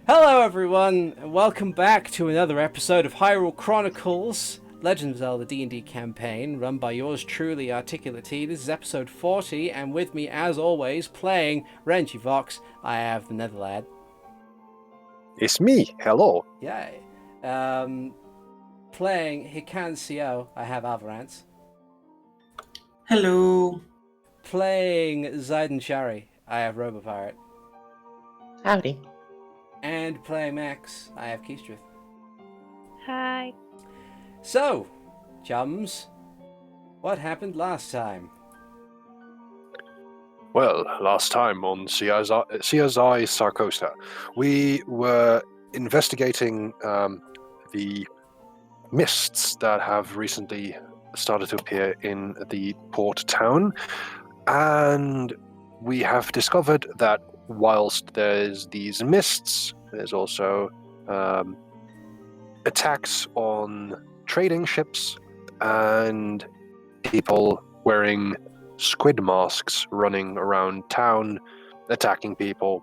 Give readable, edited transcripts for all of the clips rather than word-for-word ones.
Hello everyone, and welcome back to another episode of Hyrule Chronicles, Legend of Zelda D&D campaign, run by yours truly, ArticulateT. This is episode 40, and with me, as always, playing Renji Vox, I have TheNetherlad. It's me, hello. Yay. Playing Hikan Sio, I have Alvarance. Hello. Playing Ziden Shari, I have RoboPirate. Howdy. And playing Max, I have Keistruth. Hi. So, chums, what happened last time? Well, last time on CSI Sarcosta, we were investigating the mists that have recently started to appear in the port town, and we have discovered that whilst there's these mists, there's also attacks on trading ships and people wearing squid masks running around town, attacking people,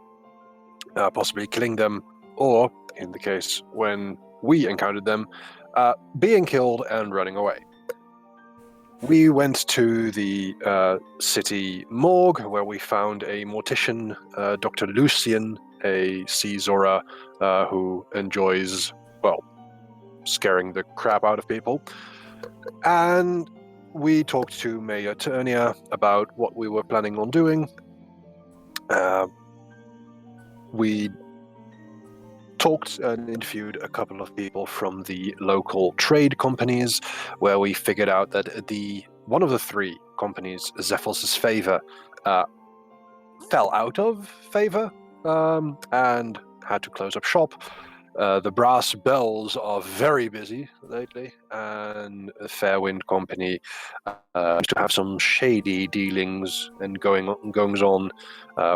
possibly killing them, or, in the case when we encountered them, being killed and running away. We went to the city morgue, where we found a mortician, Dr. Lucian, a sea Zora who enjoys, well, scaring the crap out of people. And we talked to Mayor Turnia about what we were planning on doing. We talked and interviewed a couple of people from the local trade companies, where we figured out that one of the three companies, Zephos' Favor, fell out of favor and had to close up shop. The Brass Bells are very busy lately, and the Fairwind Company seems to have some shady dealings and goings on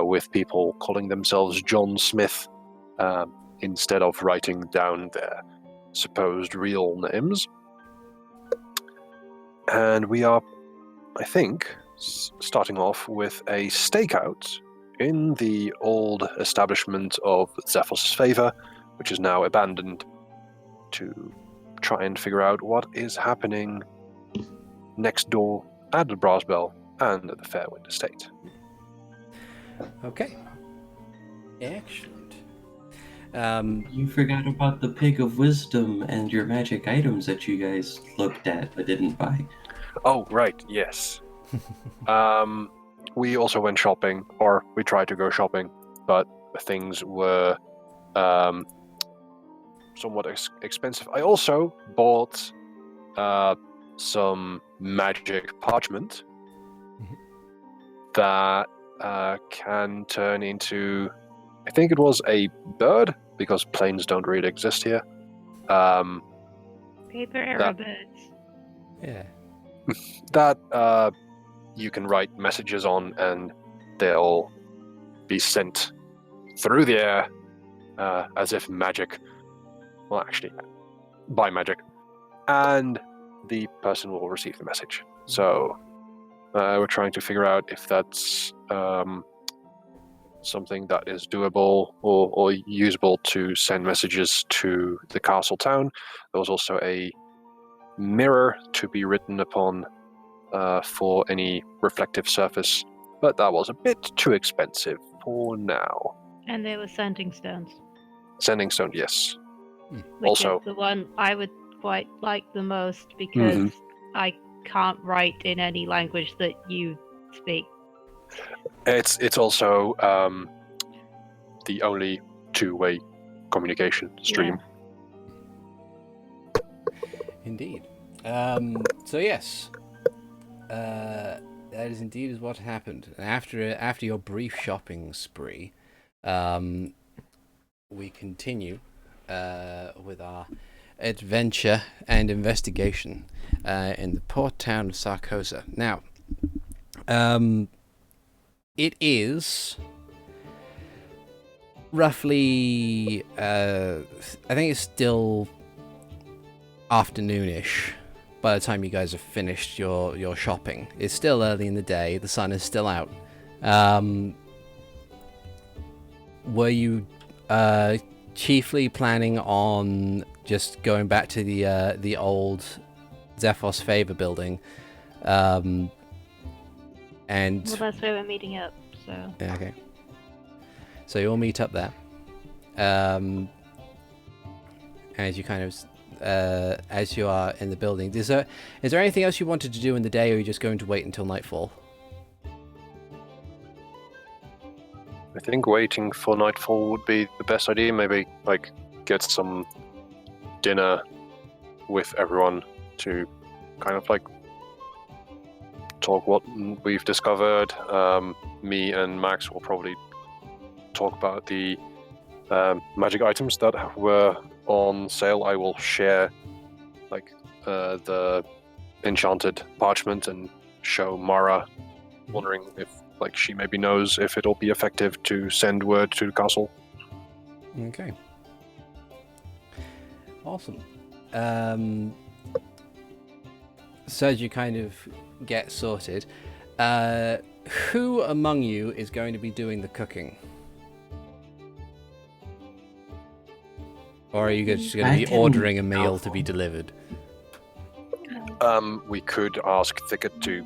with people calling themselves John Smith instead of writing down their supposed real names. And we are, I think, starting off with a stakeout in the old establishment of Zephos' Favor, which is now abandoned, to try and figure out what is happening next door at the Brass Bell and at the Fairwind Estate. Okay. Excellent. You forgot about the Pig of Wisdom and your magic items that you guys looked at but didn't buy. Oh, right, yes. We also went shopping, or we tried to go shopping, but things were somewhat expensive. I also bought some magic parchment that can turn into, I think it was a bird, because planes don't really exist here. Paper arrow birds. Yeah. That you can write messages on, and they'll be sent through the air as if magic. Well, actually, by magic. And the person will receive the message. So we're trying to figure out if that's something that is doable or usable to send messages to the castle town. There was also a mirror to be written upon for any reflective surface, but that was a bit too expensive for now. And they were sending stones. Sending stone, yes. Which Also, is the one I would quite like the most, because Mhm. I can't write in any language that you speak. it's also the only two-way communication stream. Indeed. So yes, that is indeed what happened. And after your brief shopping spree, we continue with our adventure and investigation in the port town of Sarcosa. Now, it is roughly, I think it's still afternoonish by the time you guys have finished your shopping. It's still early in the day. The sun is still out. Were you chiefly planning on just going back to the old Zephos Favor building, and Well, that's where we're meeting up. So. yeah, okay. So you all meet up there. As you kind of as you are in the building, is there anything else you wanted to do in the day, or are you just going to wait until nightfall? I think waiting for nightfall would be the best idea. Maybe like get some dinner with everyone to kind of like talk what we've discovered. Me and Max will probably talk about the magic items that were on sale. I will share like the enchanted parchment and show Mara, wondering if like she maybe knows if it'll be effective to send word to the castle. Okay. Awesome. So as you kind of get sorted, who among you is going to be doing the cooking? Or are you just going to be ordering a meal to be delivered? We could ask Thicket to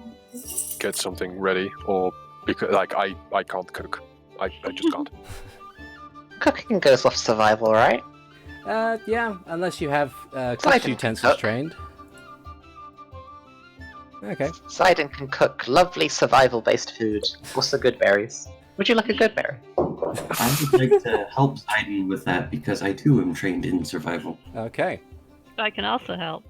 get something ready, or because like I can't cook. I just can't. Cooking goes off survival, right? Yeah, unless you have cook Ziden can utensils cook. trained. Okay. Ziden can cook lovely survival-based food. Also good berries. Would you like a good berry? I would like to help Ziden with that because I too am trained in survival. Okay. I can also help.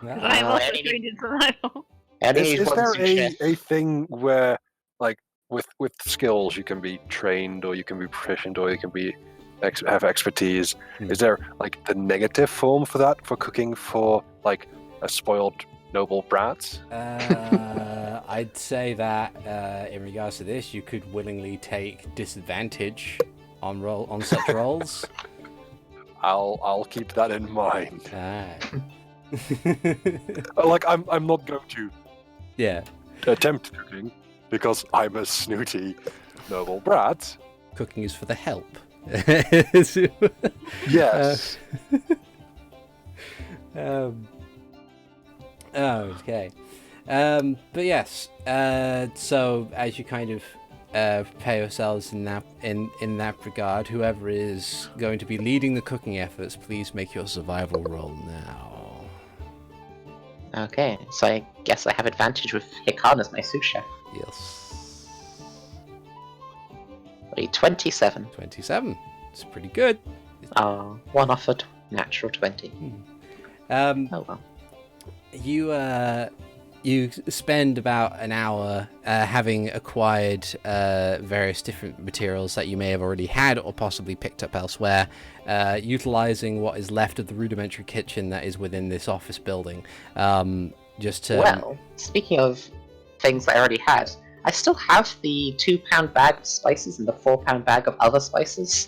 Because Yeah. I am also any- trained in survival. Is there a thing where like with skills you can be trained, or you can be proficient, or you can be have expertise? Hmm. Is there like the negative form for that, for cooking for like a spoiled noble brat? I'd say that in regards to this, you could willingly take disadvantage on such rolls. I'll keep that in mind. Alright. Like I'm not going to Yeah. attempt cooking because I'm a snooty noble brat. Cooking is for the help. Yes. Okay. But yes. So as you kind of prepare yourselves in that regard, whoever is going to be leading the cooking efforts, please make your survival roll now. Okay, so I guess I have advantage with Hikan as my sous chef. Yes. 27. 27. It's pretty good. One off a natural 20. Um, Oh well. You spend about an hour having acquired various different materials that you may have already had or possibly picked up elsewhere, utilizing what is left of the rudimentary kitchen that is within this office building. Just to... Well, speaking of things I already had, I still have the 2-pound bag of spices and the 4-pound bag of other spices.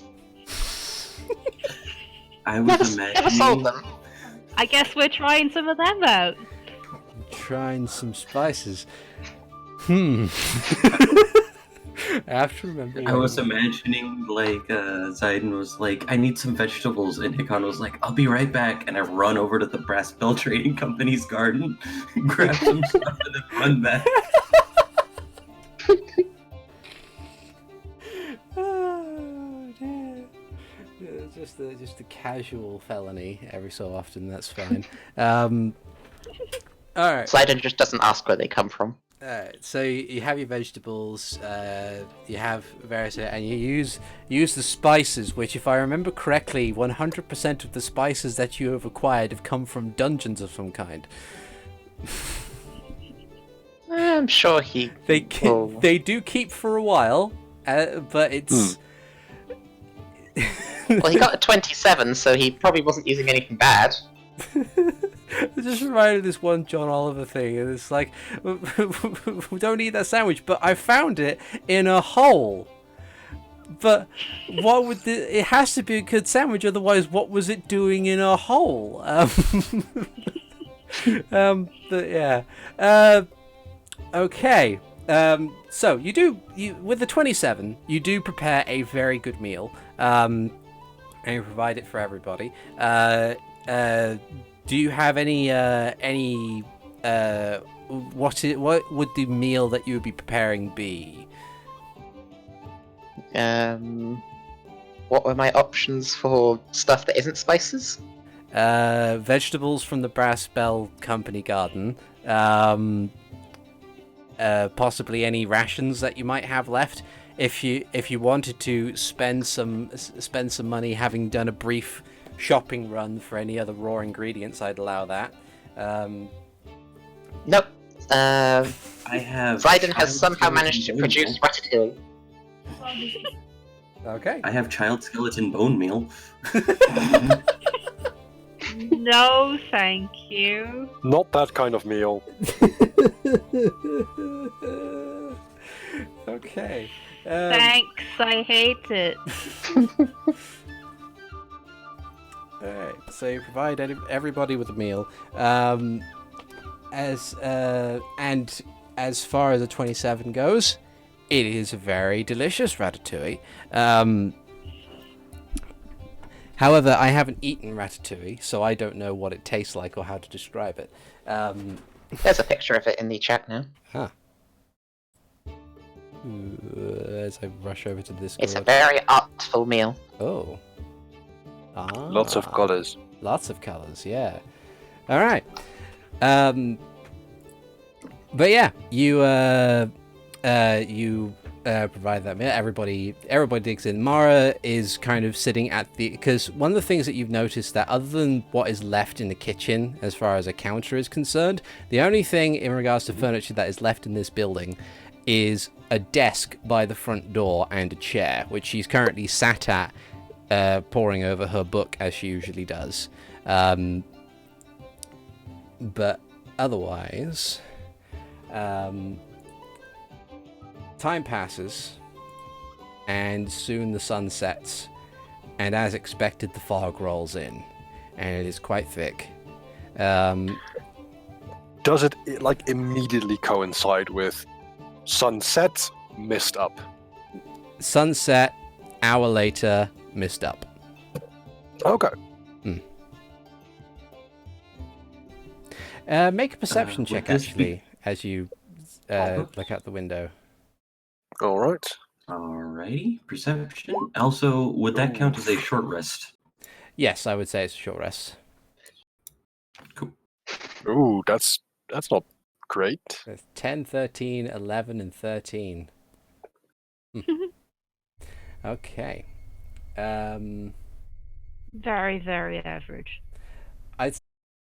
I was Never imagining. sold them. I guess we're trying some of them out. Trying some spices. I have to remember. I was imagining like Ziden was like, I need some vegetables, and Hikan was like, I'll be right back, and I run over to the Brass Bell Trading Company's garden, grab some stuff, and then run back. Oh, dear. Yeah, just a casual felony every so often. That's fine. All right. Ziden just doesn't ask where they come from. So you have your vegetables, you have various, and you use the spices, which, if I remember correctly, 100% of the spices that you have acquired have come from dungeons of some kind. I'm sure They do keep for a while, but it's. Well, he got a 27, so he probably wasn't using anything bad. It just reminded of this one John Oliver thing, and it's like, we don't eat that sandwich, but I found it in a hole. But what would it has to be a good sandwich, otherwise what was it doing in a hole? But yeah. Okay. So you with the 27, you do prepare a very good meal. and you provide it for everybody. Do you have any what would the meal that you would be preparing be? What were my options for stuff that isn't spices? Vegetables from the Brass Bell Company garden. Possibly any rations that you might have left. If you wanted to spend some money, having done a brief shopping run for any other raw ingredients, I'd allow that. Nope. I have. Ziden has child somehow managed to skeleton produce bone ratatouille. Okay. meal. I have child skeleton bone meal. No, thank you. Not that kind of meal. Okay. Thanks, I hate it. Alright, so you provide everybody with a meal. And as far as a 27 goes, it is a very delicious ratatouille. However, I haven't eaten ratatouille, so I don't know what it tastes like or how to describe it. There's a picture of it in the chat now. As I rush over to this. It's a very artful meal. Oh. Lots of colors. Lots of colors, yeah. All right. But yeah, you provide that meal. Everybody digs in. Mara is kind of sitting at the, because one of the things that you've noticed that other than what is left in the kitchen as far as a counter is concerned, the only thing in regards to furniture that is left in this building is a desk by the front door and a chair, which she's currently sat at, poring over her book as she usually does. But otherwise, time passes, and soon the sun sets, and as expected, the fog rolls in, and it is quite thick. Does it like immediately coincide with sunset, mist up? Sunset, hour later, mist up. Okay. Make a perception check, would this actually, as you look out the window. All right. Alrighty, perception. Also, would that count as a short rest? Yes, I would say it's a short rest. Cool. Ooh, that's not great. There's 10, 13, 11, and 13. Okay. Very, very average.